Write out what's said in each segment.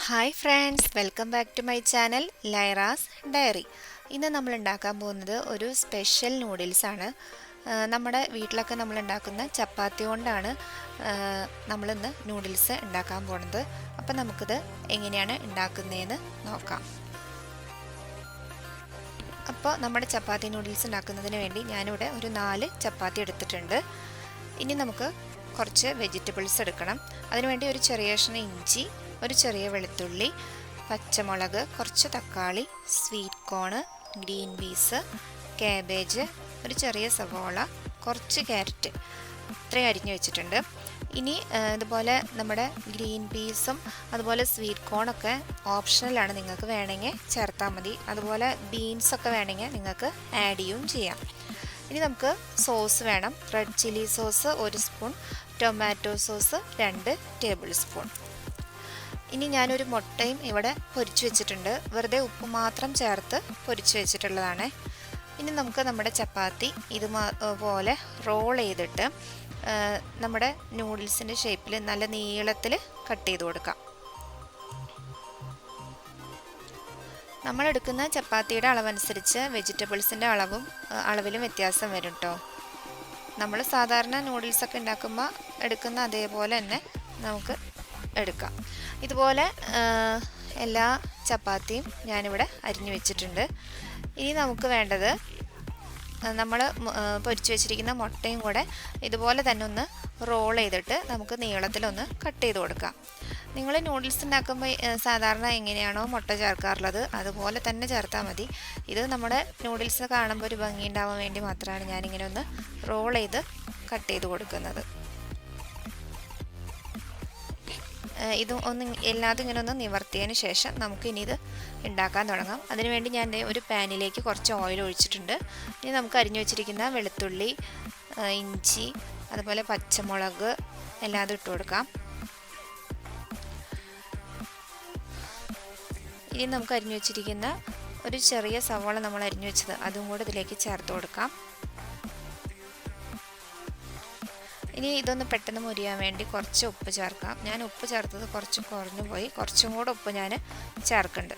Hi friends, welcome back to my channel Lyra's diary. ഇന്ന് നമ്മൾ ഉണ്ടാക്കാൻ പോകുന്നത് ഒരു സ്പെഷ്യൽ നൂഡിൽസാണ്. നമ്മുടെ വീട്ടിലൊക്കെ നമ്മൾ ഉണ്ടാക്കുന്ന ചപ്പാത്തി കൊണ്ടാണ് നമ്മളിന്ന് നൂഡിൽസ് ഉണ്ടാക്കാൻ പോകുന്നത്. അപ്പം നമുക്കിത് എങ്ങനെയാണ് ഉണ്ടാക്കുന്നതെന്ന് നോക്കാം. അപ്പോൾ നമ്മുടെ ചപ്പാത്തി നൂഡിൽസ് ഉണ്ടാക്കുന്നതിന് വേണ്ടി ഞാനിവിടെ ഒരു 4 ചപ്പാത്തി എടുത്തിട്ടുണ്ട്. ഇനി നമുക്ക് കുറച്ച് വെജിറ്റബിൾസ് എടുക്കണം. അതിനുവേണ്ടി ഒരു ചെറിയ കഷ്ണം ഇഞ്ചി, ഒരു ചെറിയ വെളുത്തുള്ളി, പച്ചമുളക്, കുറച്ച് തക്കാളി, sweet corn, green peas, cabbage, ഒരു ചെറിയ സവോള, കുറച്ച് ക്യാരറ്റ്, ഇത്രയും അരിഞ്ഞു വെച്ചിട്ടുണ്ട്. ഇനി ഇതുപോലെ നമ്മുടെ ഗ്രീൻ പീസും അതുപോലെ സ്വീറ്റ് കോണൊക്കെ ഓപ്ഷണലാണ്, നിങ്ങൾക്ക് വേണമെങ്കിൽ ചേർത്താൽ മതി. അതുപോലെ ബീൻസൊക്കെ വേണമെങ്കിൽ നിങ്ങൾക്ക് ആഡ് ചെയ്യുകയും ചെയ്യാം. ഇനി നമുക്ക് സോസ് വേണം. Red chilli sauce 1 spoon, tomato sauce 2 table spoon. ഇനി ഞാനൊരു മുട്ടയും ഇവിടെ പൊരിച്ചു വെച്ചിട്ടുണ്ട്. വെറുതെ ഉപ്പ് മാത്രം ചേർത്ത് പൊരിച്ചു വെച്ചിട്ടുള്ളതാണ്. ഇനി നമുക്ക് നമ്മുടെ ചപ്പാത്തി ഇതുപോലെ റോൾ ചെയ്തിട്ട് നമ്മുടെ നൂഡിൽസിൻ്റെ ഷേപ്പിൽ നല്ല നീളത്തിൽ കട്ട് ചെയ്ത് കൊടുക്കാം. നമ്മളെടുക്കുന്ന ചപ്പാത്തിയുടെ അളവനുസരിച്ച് വെജിറ്റബിൾസിൻ്റെ അളവിലും വ്യത്യാസം വരും കേട്ടോ. നമ്മൾ സാധാരണ നൂഡിൽസൊക്കെ ഉണ്ടാക്കുമ്പോൾ എടുക്കുന്ന അതേപോലെ തന്നെ നമുക്ക് എടുക്കാം. ഇതുപോലെ എല്ലാ ചപ്പാത്തിയും ഞാനിവിടെ അരിഞ്ഞു വെച്ചിട്ടുണ്ട്. ഇനി നമുക്ക് വേണ്ടത് നമ്മൾ പൊരിച്ചു വെച്ചിരിക്കുന്ന മുട്ടയും കൂടെ ഇതുപോലെ തന്നെ ഒന്ന് റോൾ ചെയ്തിട്ട് നമുക്ക് നീളത്തിലൊന്ന് കട്ട് ചെയ്ത് കൊടുക്കാം. നിങ്ങൾ നൂഡിൽസ് ഉണ്ടാക്കുമ്പോൾ സാധാരണ എങ്ങനെയാണോ മുട്ട ചേർക്കാറുള്ളത് അതുപോലെ തന്നെ ചേർത്താൽ മതി. ഇത് നമ്മുടെ നൂഡിൽസ് കാണുമ്പോൾ ഒരു ഭംഗി ഉണ്ടാവാൻ വേണ്ടി മാത്രമാണ് ഞാനിങ്ങനെ ഒന്ന് റോൾ ചെയ്ത് കട്ട് ചെയ്ത് കൊടുക്കുന്നത്. ഇത് എല്ലാതും ഇങ്ങനെ ഒന്ന് നിവർത്തിയതിന് ശേഷം നമുക്കിനി ഇത് ഉണ്ടാക്കാൻ തുടങ്ങാം. അതിനുവേണ്ടി ഞാൻ ഒരു പാനിലേക്ക് കുറച്ച് ഓയിൽ ഒഴിച്ചിട്ടുണ്ട്. ഇനി നമുക്ക് അരിഞ്ഞു വെച്ചിരിക്കുന്ന വെളുത്തുള്ളി, ഇഞ്ചി, അതുപോലെ പച്ചമുളക് എല്ലാതും ഇട്ട് കൊടുക്കാം. ഇനി നമുക്ക് അരിഞ്ഞു വെച്ചിരിക്കുന്ന ഒരു ചെറിയ സവാള നമ്മൾ അരിഞ്ഞു വെച്ചത് അതും കൂടെ ഇതിലേക്ക് ചേർത്ത് കൊടുക്കാം. ഇനി ഇതൊന്ന് പെട്ടെന്ന് മുരിയാൻ വേണ്ടി കുറച്ച് ഉപ്പ് ചേർക്കാം. ഞാൻ ഉപ്പ് ചേർത്തത് കുറച്ച് കുറഞ്ഞു പോയി, കുറച്ചും കൂടെ ഉപ്പ് ഞാൻ ചേർക്കുന്നുണ്ട്.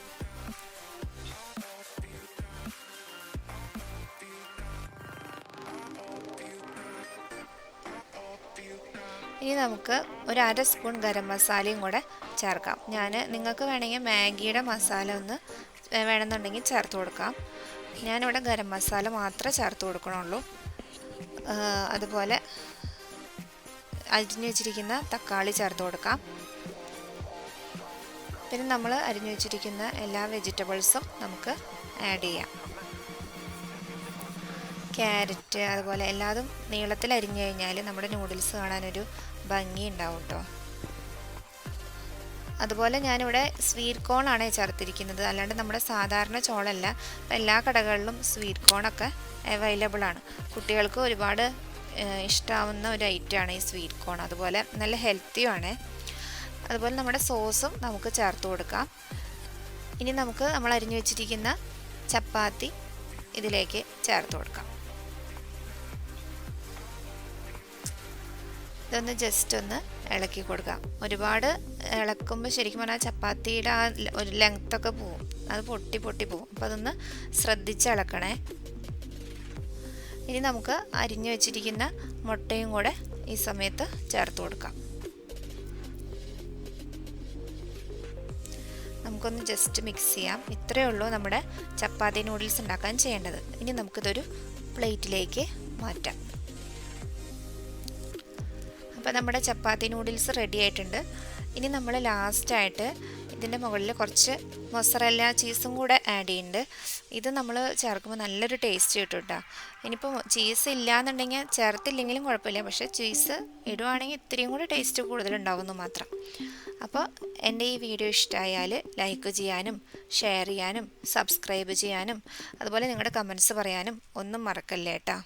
ഇനി നമുക്ക് ഒരു 1/2 സ്പൂൺ ഗരം മസാലയും കൂടെ ചേർക്കാം. നിങ്ങൾക്ക് വേണമെങ്കിൽ മാഗിയുടെ മസാല ഒന്ന് വേണമെന്നുണ്ടെങ്കിൽ ചേർത്ത് കൊടുക്കാം. ഞാനിവിടെ ഗരം മസാല മാത്രമേ ചേർത്ത് കൊടുക്കണുള്ളൂ. അതുപോലെ അരിഞ്ഞു വെച്ചിരിക്കുന്ന തക്കാളി ചേർത്ത് കൊടുക്കാം. പിന്നെ നമ്മൾ അരിഞ്ഞു വെച്ചിരിക്കുന്ന എല്ലാ വെജിറ്റബിൾസും നമുക്ക് ആഡ് ചെയ്യാം. ക്യാരറ്റ് അതുപോലെ എല്ലാതും നീളത്തിൽ അരിഞ്ഞു കഴിഞ്ഞാൽ നമ്മുടെ നൂഡിൽസ് കാണാനൊരു ഭംഗി ഉണ്ടാവും കേട്ടോ. അതുപോലെ ഞാനിവിടെ സ്വീറ്റ് കോൺ ആണ് ചേർത്തിരിക്കുന്നത്, അല്ലാണ്ട് നമ്മുടെ സാധാരണ ചോളല്ല. എല്ലാ കടകളിലും സ്വീറ്റ് കോണൊക്കെ അവൈലബിൾ ആണ്. കുട്ടികൾക്ക് ഒരുപാട് ഇഷ്ടമാവുന്ന ഒരു ഐറ്റമാണ് ഈ സ്വീറ്റ് കോൺ. അതുപോലെ നല്ല ഹെൽത്തിയുമാണ്. അതുപോലെ നമ്മുടെ സോസും നമുക്ക് ചേർത്ത് കൊടുക്കാം. ഇനി നമുക്ക് നമ്മൾ അരിഞ്ഞു വെച്ചിരിക്കുന്ന ചപ്പാത്തി ഇതിലേക്ക് ചേർത്ത് കൊടുക്കാം. ഇതൊന്ന് ജസ്റ്റ് ഒന്ന് ഇളക്കി കൊടുക്കാം. ഒരുപാട് ഇളക്കുമ്പോൾ ശരിക്കും പറഞ്ഞാൽ ചപ്പാത്തിയുടെ ആ ഒരു ലെങ്ത്തൊക്കെ പോവും, അത് പൊട്ടി പോവും. അപ്പോൾ അതൊന്ന് ശ്രദ്ധിച്ച് ഇളക്കണേ. ഇനി നമുക്ക് അരിഞ്ഞു വെച്ചിരിക്കുന്ന മുട്ടയും കൂടെ ഈ സമയത്ത് ചേർത്ത് കൊടുക്കാം. നമുക്കൊന്ന് ജസ്റ്റ് മിക്സ് ചെയ്യാം. ഇത്രയേ ഉള്ളൂ നമ്മുടെ ചപ്പാത്തി നൂഡിൽസ് ഉണ്ടാക്കാൻ ചെയ്യേണ്ടത്. ഇനി നമുക്കിതൊരു പ്ലേറ്റിലേക്ക് മാറ്റാം. അപ്പോൾ നമ്മുടെ ചപ്പാത്തി നൂഡിൽസ് റെഡി ആയിട്ടുണ്ട്. ഇനി നമ്മൾ ലാസ്റ്റായിട്ട് ഇതിൻ്റെ മുകളിൽ കുറച്ച് മൊസറല്ല ചീസും കൂടെ ആഡ് ചെയ്യുന്നുണ്ട്. ഇത് നമ്മൾ ചേർക്കുമ്പോൾ നല്ലൊരു ടേസ്റ്റ് കിട്ടും കേട്ടോ. ഇനിയിപ്പോൾ ചീസ് ഇല്ലയെന്നുണ്ടെങ്കിൽ ചേർത്തില്ലെങ്കിലും കുഴപ്പമില്ല, പക്ഷേ ചീസ് ഇടുവാണെങ്കിൽ ഇത്രയും കൂടെ ടേസ്റ്റ് കൂടുതലുണ്ടാവുമെന്ന് മാത്രം. അപ്പോൾ എൻ്റെ ഈ വീഡിയോ ഇഷ്ടമായാൽ ലൈക്ക് ചെയ്യാനും ഷെയർ ചെയ്യാനും സബ്സ്ക്രൈബ് ചെയ്യാനും അതുപോലെ നിങ്ങളുടെ കമൻറ്റ്സ് പറയാനും ഒന്നും മറക്കല്ലേ കേട്ടോ.